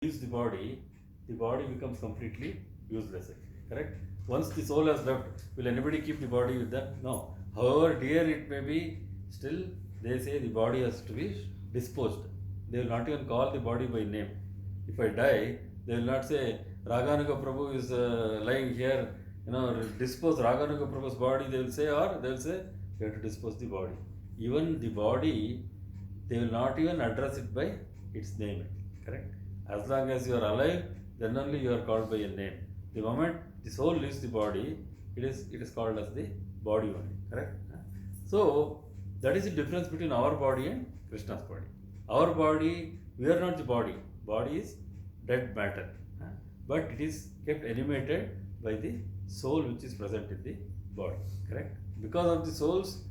leaves the body becomes completely useless. Correct? Once the soul has left, will anybody keep the body with them? No. However dear it may be, still they say the body has to be disposed. They will not even call the body by name. If I die, they will not say Raganuga Prabhu is lying here, dispose Raganuga Prabhu's body. They will say, or they will say, we have to dispose the body. Even the body, they will not even address it by its name. Correct? As long as you are alive, then only you are called by a name. The moment the soul leaves the body, it is called as the body only. Correct? So that is the difference between our body and Krishna's body. Our body, we are not the body. Body is dead matter, but it is kept animated by the soul which is present in the body. Correct? Because of the soul's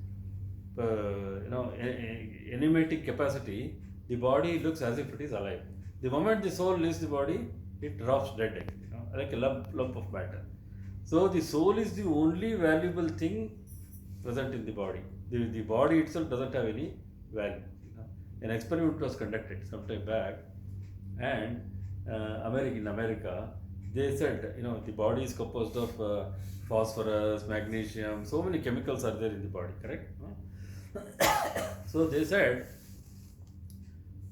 animating capacity, the body looks as if it is alive. The moment the soul leaves the body, it drops dead, like a lump of matter. So the soul is the only valuable thing present in the body. The body itself doesn't have any value. An experiment was conducted some time back, and in America, they said, the body is composed of phosphorus, magnesium, so many chemicals are there in the body, correct? So they said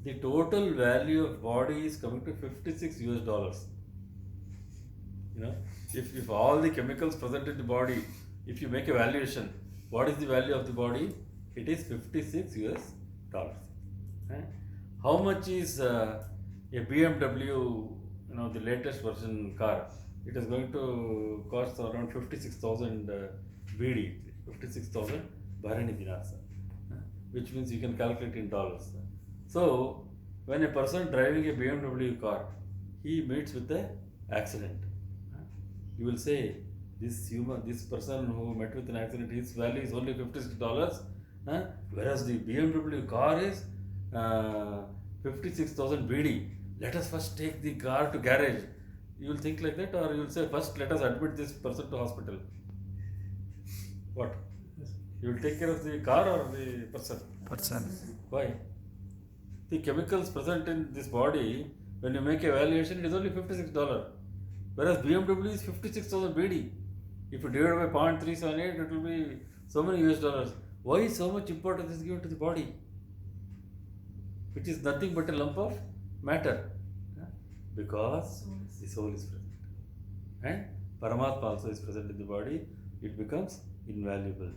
the total value of body is coming to $56. If all the chemicals present in the body, if you make a valuation, what is the value of the body? It is $56. How much is a BMW, the latest version car? It is going to cost around 56,000 BD, 56,000 Bahraini dinars, which means you can calculate in dollars. So, when a person driving a BMW car, he meets with an accident, you will say, this person who met with an accident, his value is only $56, whereas the BMW car is 56,000 BD. Let us first take the car to garage. You will think like that, or you will say, first let us admit this person to hospital. What? You will take care of the car or the person? Person. Why? The chemicals present in this body, when you make a valuation, it is only $56. Whereas BMW is 56,000 BD. If you divide by 0.378, it will be so many US. Why so much importance is given to the body, which is nothing but a lump of matter? Because the soul is present. And Paramatma also is present in the body, it becomes invaluable.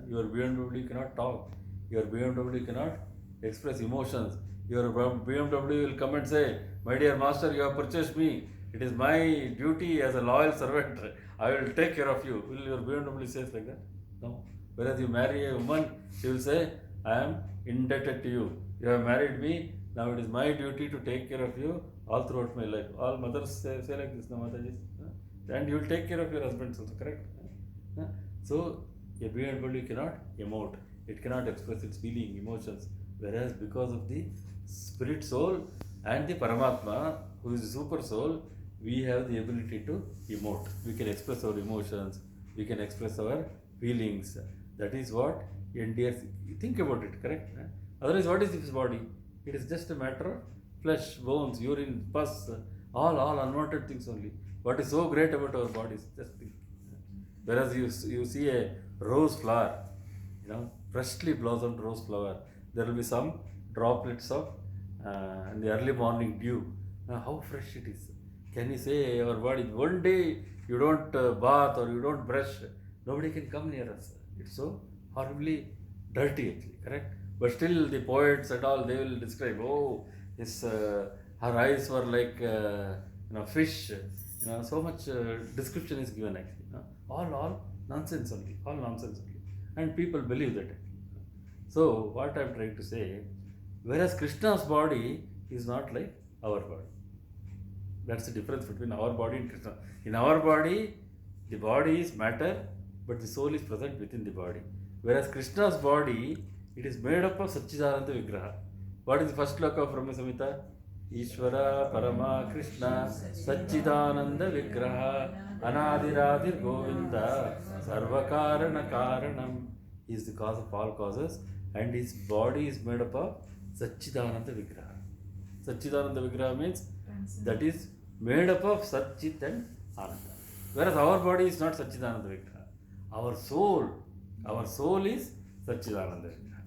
Your BMW cannot talk. Your BMW cannot express emotions. Your BMW will come and say, my dear master, you have purchased me. It is my duty as a loyal servant. I will take care of you. Will your BMW say like that? No. Whereas you marry a woman, she will say, I am indebted to you. You have married me. Now it is my duty to take care of you all throughout my life. All mothers say like this, no, Mataji. And you will take care of your husband also, correct? So, a BMW cannot emote. It cannot express its feeling, emotions. Whereas because of the spirit soul and the Paramatma, who is the super soul, we have the ability to emote. We can express our emotions. We can express our feelings. That is what endears. Think about it, correct? Otherwise, what is this body? It is just a matter of flesh, bones, urine, pus, all unwanted things only. What is so great about our bodies? Just think. Whereas you see a rose flower, freshly blossomed rose flower, there will be some droplets of in the early morning dew. How fresh it is. Can you say our body, one day you don't bath or you don't brush, nobody can come near us. It's so horribly dirty actually, correct? But still the poets and all, they will describe, her eyes were like fish. So much description is given actually. All nonsense only, and people believe that. So what I'm trying to say, whereas Krishna's body is not like our body. That's the difference between our body and Krishna. In our body, the body is matter, but the soul is present within the body. Whereas Krishna's body, it is made up of Satchidananda Vigraha. What is the first sloka of Brahma Samhita? Ishvara Parama Krishna Satchidananda Vigraha Anadiradir Govinda Sarvakarana Karanam. He is the cause of all causes, and his body is made up of Satchidananda Vigraha. Satchidananda Vigraha means that is made up of Sat, Chit and Ananda. Whereas our body is not Satchidananda Vigraha. Our soul is Satchidananda Vigraha.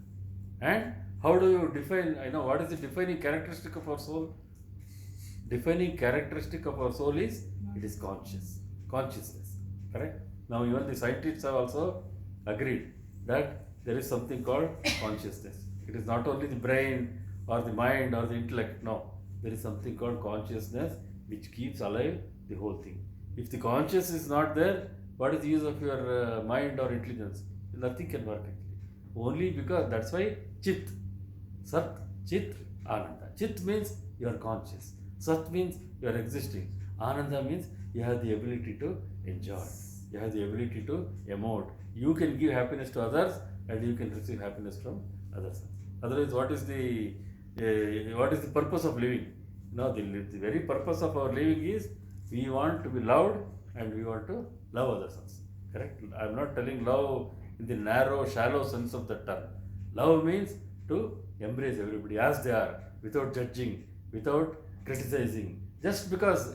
And how do you define, what is the defining characteristic of our soul? Defining characteristic of our soul is, it is consciousness. Correct? Now even the scientists have also agreed that there is something called consciousness. It is not only the brain or the mind or the intellect. No, there is something called consciousness which keeps alive the whole thing. If the conscious is not there, what is the use of your mind or intelligence? Nothing can work actually. Only because, that's why Chit, Sat, Chit, Ananda. Chit means you are conscious. Sat means you are existing. Ananda means you have the ability to enjoy. You have the ability to emote. You can give happiness to others and you can receive happiness from others. Otherwise, what is the purpose of living? No, the very purpose of our living is we want to be loved and we want to love others also. Correct? I am not telling love in the narrow, shallow sense of the term. Love means to embrace everybody as they are, without judging, without criticizing. Just because,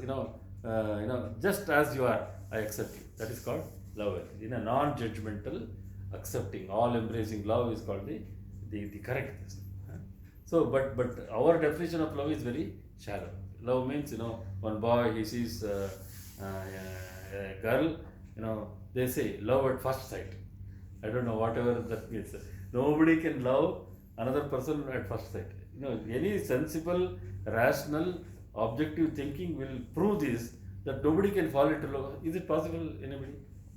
just as you are, I accept you. That is called love. In a non-judgmental, accepting, all-embracing love is called the correct thing. So, but our definition of love is very shallow. Love means, one boy, he sees a girl, they say love at first sight. I don't know, whatever that means. Nobody can love another person at first sight. Any sensible, rational, objective thinking will prove this, that nobody can fall into love. Is it possible, anybody?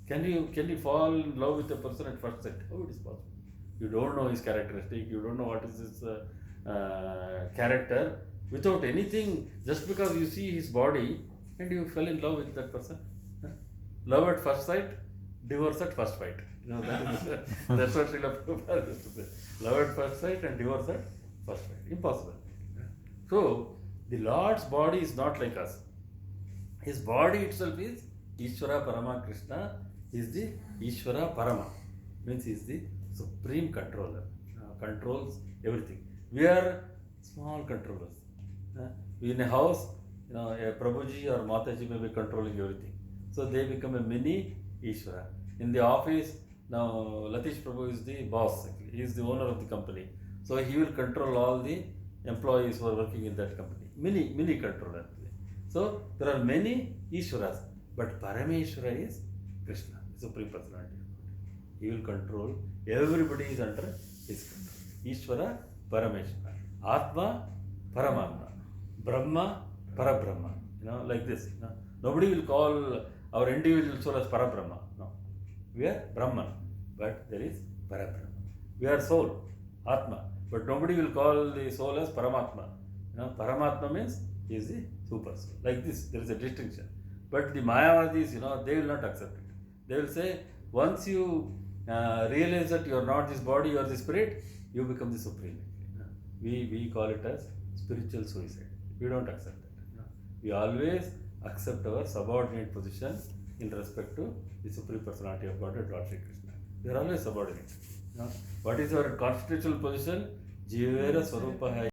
Can you fall in love with a person at first sight? How it is possible? You don't know his characteristic, you don't know what is his character. Without anything, just because you see his body and you fell in love with that person. Love at first sight, divorce at first fight. That's what Srila Prabhupada used to say. Love at first sight and divorce at first fight. Impossible. So, the Lord's body is not like us. His body itself is Ishvara Parama Krishna, is the Ishvara Parama. Means he is the supreme controller. Controls everything. We are small controllers. In a house, a Prabhuji or Mataji may be controlling everything. So they become a mini Ishvara. In the office, now Latish Prabhu is the boss. He is the owner of the company. So he will control all the employees who are working in that company. Mini controller. So there are many Ishvaras, but Parameshwara is Krishna, the Supreme Personality. He will control, everybody is under his control. Ishvara, Parameshwara. Atma, Paramatma. Brahma, Parabrahma. Like this. Nobody will call our individual soul as Parabrahma. No. We are Brahman, but there is Parabrahma. We are soul, Atma, but nobody will call the soul as Paramatma. Paramatma means he is the super soul. Like this, there is a distinction. But the Mayavadis, they will not accept it. They will say, once you realize that you are not this body, you are the spirit, you become the supreme. We call it as spiritual suicide. We don't accept that. We always accept our subordinate position in respect to the Supreme Personality of Godhead, Lord Sri Krishna. We are always subordinate. What is our constitutional position? Jivera Swarupa hai.